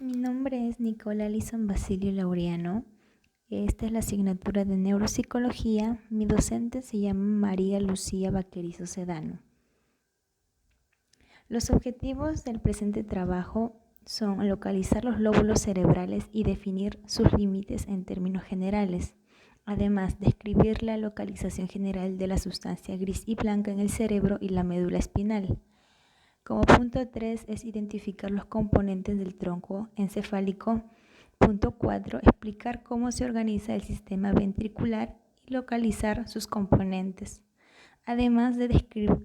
Mi nombre es Nicola Alison Basilio Laureano. Esta es la asignatura de Neuropsicología. Mi docente se llama María Lucía Vaquerizo Sedano. Los objetivos del presente trabajo son localizar los lóbulos cerebrales y definir sus límites en términos generales. Además, describir la localización general de la sustancia gris y blanca en el cerebro y la médula espinal. Como punto 3 es identificar los componentes del tronco encefálico. Punto 4, explicar cómo se organiza el sistema ventricular y localizar sus componentes. Además de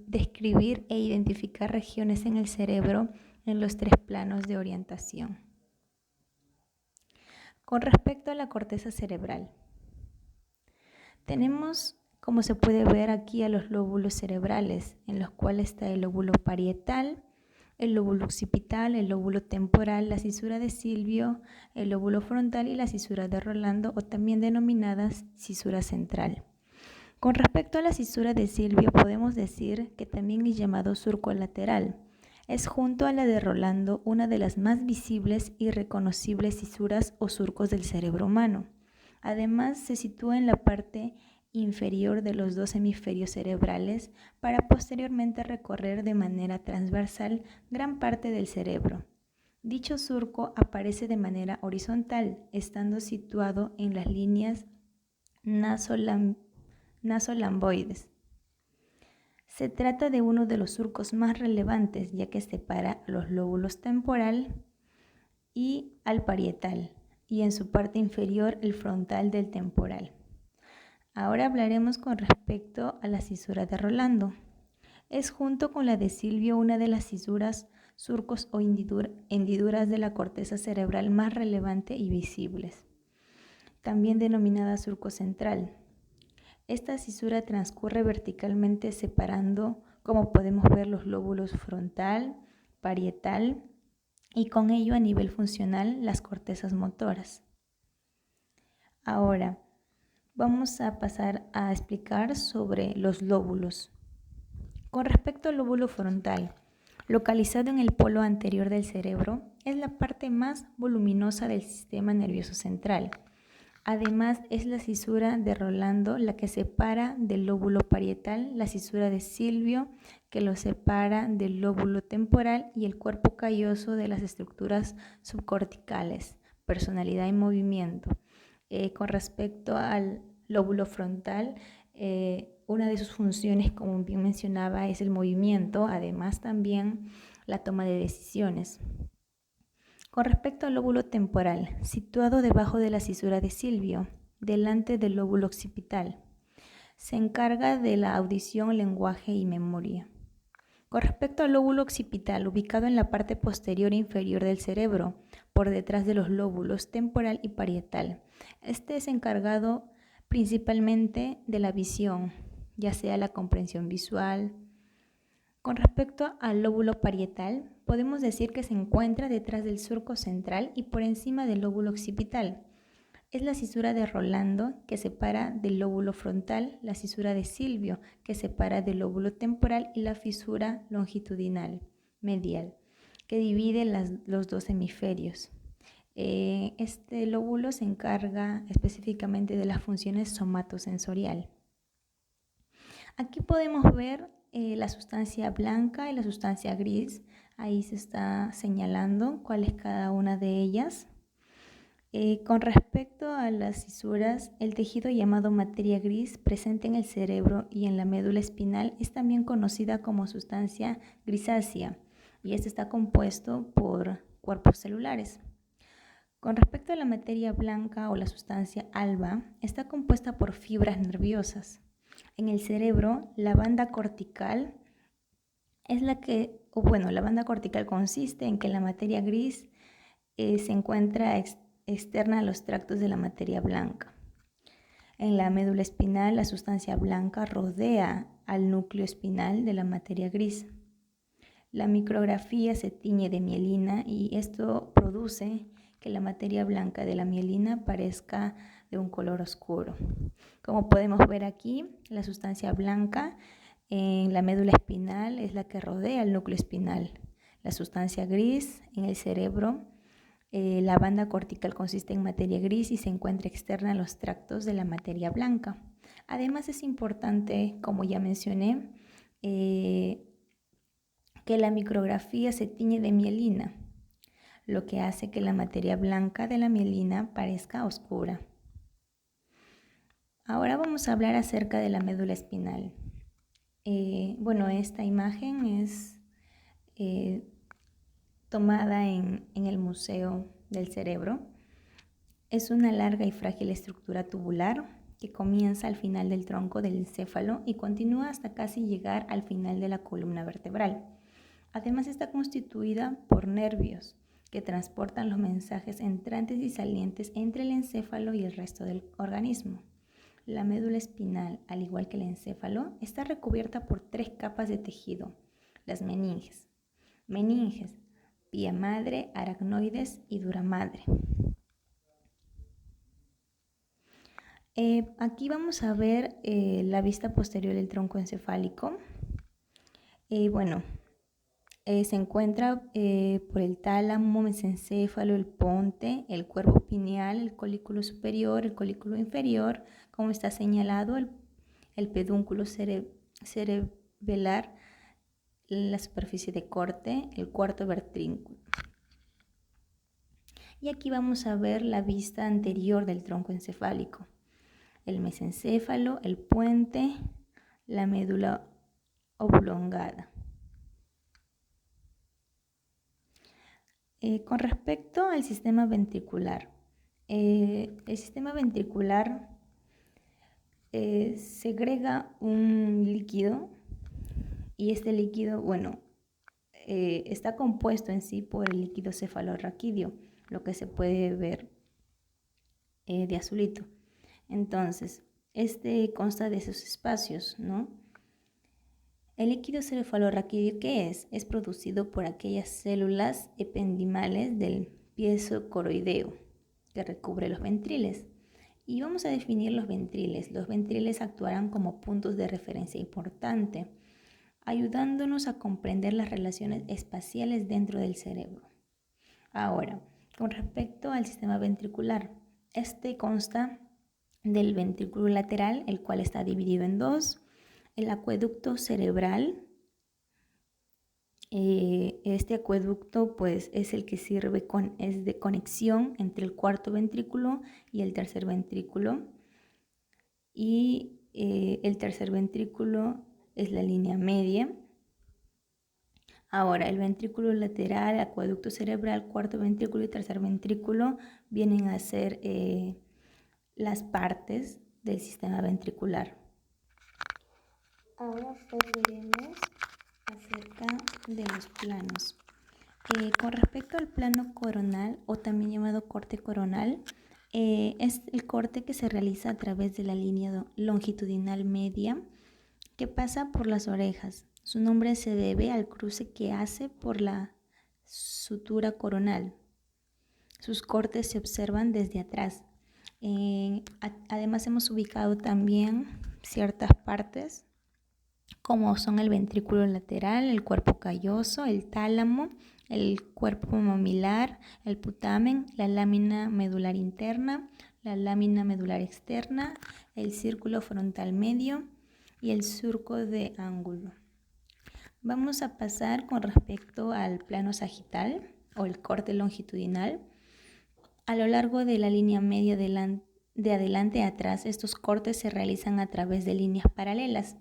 describir e identificar regiones en el cerebro en los 3 planos de orientación. Con respecto a la corteza cerebral, tenemos, como se puede ver aquí, a los lóbulos cerebrales, en los cuales está el lóbulo parietal, el lóbulo occipital, el lóbulo temporal, la cisura de Silvio, el lóbulo frontal y la cisura de Rolando, o también denominadas cisura central. Con respecto a la cisura de Silvio, podemos decir que también es llamado surco lateral. Es junto a la de Rolando una de las más visibles y reconocibles cisuras o surcos del cerebro humano. Además, se sitúa en la parte inferior de los 2 hemisferios cerebrales para posteriormente recorrer de manera transversal gran parte del cerebro. Dicho surco aparece de manera horizontal, estando situado en las líneas nasolamboides. Se trata de uno de los surcos más relevantes, ya que separa los lóbulos temporal y al parietal, y en su parte inferior el frontal del temporal. Ahora hablaremos con respecto a la cisura de Rolando. Es junto con la de Silvio una de las cisuras, surcos o hendiduras de la corteza cerebral más relevante y visibles, también denominada surco central. Esta cisura transcurre verticalmente separando, como podemos ver, los lóbulos frontal, parietal y con ello a nivel funcional las cortezas motoras. Ahora, vamos a pasar a explicar sobre los lóbulos. Con respecto al lóbulo frontal, localizado en el polo anterior del cerebro, es la parte más voluminosa del sistema nervioso central. Además, es la cisura de Rolando la que separa del lóbulo parietal, la cisura de Silvio que lo separa del lóbulo temporal y el cuerpo calloso de las estructuras subcorticales, personalidad y movimiento. Con respecto al lóbulo frontal, una de sus funciones, como bien mencionaba, es el movimiento, además también la toma de decisiones. Con respecto al lóbulo temporal, situado debajo de la cisura de Silvio, delante del lóbulo occipital, se encarga de la audición, lenguaje y memoria. Con respecto al lóbulo occipital, ubicado en la parte posterior e inferior del cerebro, por detrás de los lóbulos temporal y parietal, este es encargado principalmente de la visión, ya sea la comprensión visual. Con respecto al lóbulo parietal, podemos decir que se encuentra detrás del surco central y por encima del lóbulo occipital. Es la cisura de Rolando que separa del lóbulo frontal, la cisura de Silvio que separa del lóbulo temporal y la fisura longitudinal medial que divide los 2 hemisferios. Este lóbulo se encarga específicamente de las funciones somatosensorial. Aquí podemos ver la sustancia blanca y la sustancia gris. Ahí se está señalando cuál es cada una de ellas. Con respecto a las cisuras, el tejido llamado materia gris presente en el cerebro y en la médula espinal es también conocida como sustancia grisácea y este está compuesto por cuerpos celulares. Con respecto a la materia blanca o la sustancia alba, está compuesta por fibras nerviosas. En el cerebro, la banda cortical es la banda cortical consiste en que la materia gris se encuentra externa a los tractos de la materia blanca. En la médula espinal, la sustancia blanca rodea al núcleo espinal de la materia gris. La micrografía se tiñe de mielina y esto produce que la materia blanca de la mielina parezca de un color oscuro. Como podemos ver aquí, la sustancia blanca en la médula espinal es la que rodea el núcleo espinal. La sustancia gris en el cerebro La banda cortical consiste en materia gris y se encuentra externa a los tractos de la materia blanca. Además es importante, como ya mencioné, que la micrografía se tiñe de mielina, lo que hace que la materia blanca de la mielina parezca oscura. Ahora vamos a hablar acerca de la médula espinal. Esta imagen es tomada en el Museo del Cerebro. Es una larga y frágil estructura tubular que comienza al final del tronco del encéfalo y continúa hasta casi llegar al final de la columna vertebral. Además está constituida por nervios que transportan los mensajes entrantes y salientes entre el encéfalo y el resto del organismo. La médula espinal, al igual que el encéfalo, está recubierta por 3 capas de tejido: las meninges, pía madre, aracnoides y dura madre. Aquí vamos a ver la vista posterior del tronco encefálico. Se encuentra por el tálamo, mesencéfalo, el ponte, el cuerpo pineal, el colículo superior, el colículo inferior, como está señalado, el pedúnculo cerebelar, la superficie de corte, el cuarto ventrículo. Y aquí vamos a ver la vista anterior del tronco encefálico: el mesencéfalo, el puente, la médula oblongada. Con respecto al sistema ventricular, el sistema ventricular segrega un líquido, y este líquido, está compuesto en sí por el líquido cefalorraquídeo, lo que se puede ver de azulito. Entonces, este consta de esos espacios, ¿no? El líquido cefalorraquídeo, ¿qué es? Es producido por aquellas células ependimales del piezo coroideo que recubre los ventriles. Y vamos a definir los ventriles. Los ventriles actuarán como puntos de referencia importante, ayudándonos a comprender las relaciones espaciales dentro del cerebro. Ahora, con respecto al sistema ventricular, este consta del ventrículo lateral, el cual está dividido en 2, el acueducto cerebral. Este acueducto pues es el que sirve es de conexión entre el cuarto ventrículo y el tercer ventrículo, y el tercer ventrículo es la línea media. Ahora, el ventrículo lateral, acueducto cerebral, cuarto ventrículo y tercer ventrículo vienen a ser las partes del sistema ventricular. Ahora pues veremos acerca de los planos. Con respecto al plano coronal, o también llamado corte coronal, es el corte que se realiza a través de la línea longitudinal media que pasa por las orejas. Su nombre se debe al cruce que hace por la sutura coronal. Sus cortes se observan desde atrás. Además hemos ubicado también ciertas partes como son el ventrículo lateral, el cuerpo calloso, el tálamo, el cuerpo mamilar, el putamen, la lámina medular interna, la lámina medular externa, el círculo frontal medio y el surco de ángulo. Vamos a pasar con respecto al plano sagital o el corte longitudinal. A lo largo de la línea media de adelante a atrás, estos cortes se realizan a través de líneas paralelas.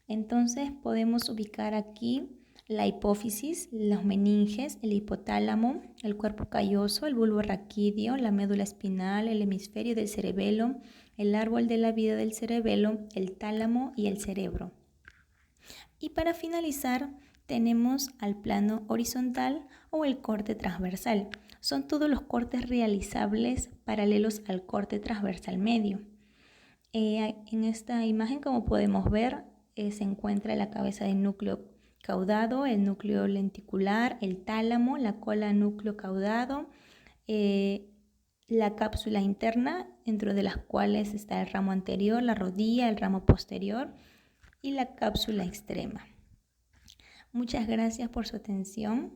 Entonces podemos ubicar aquí la hipófisis, los meninges, el hipotálamo, el cuerpo calloso, el bulbo raquídeo, la médula espinal, el hemisferio del cerebelo, el árbol de la vida del cerebelo, el tálamo y el cerebro. Y para finalizar tenemos al plano horizontal o el corte transversal. Son todos los cortes realizables paralelos al corte transversal medio. En esta imagen, como podemos ver, se encuentra la cabeza del núcleo caudado, el núcleo lenticular, el tálamo, la cola núcleo caudado, la cápsula interna, dentro de las cuales está el ramo anterior, la rodilla, el ramo posterior y la cápsula extrema. Muchas gracias por su atención.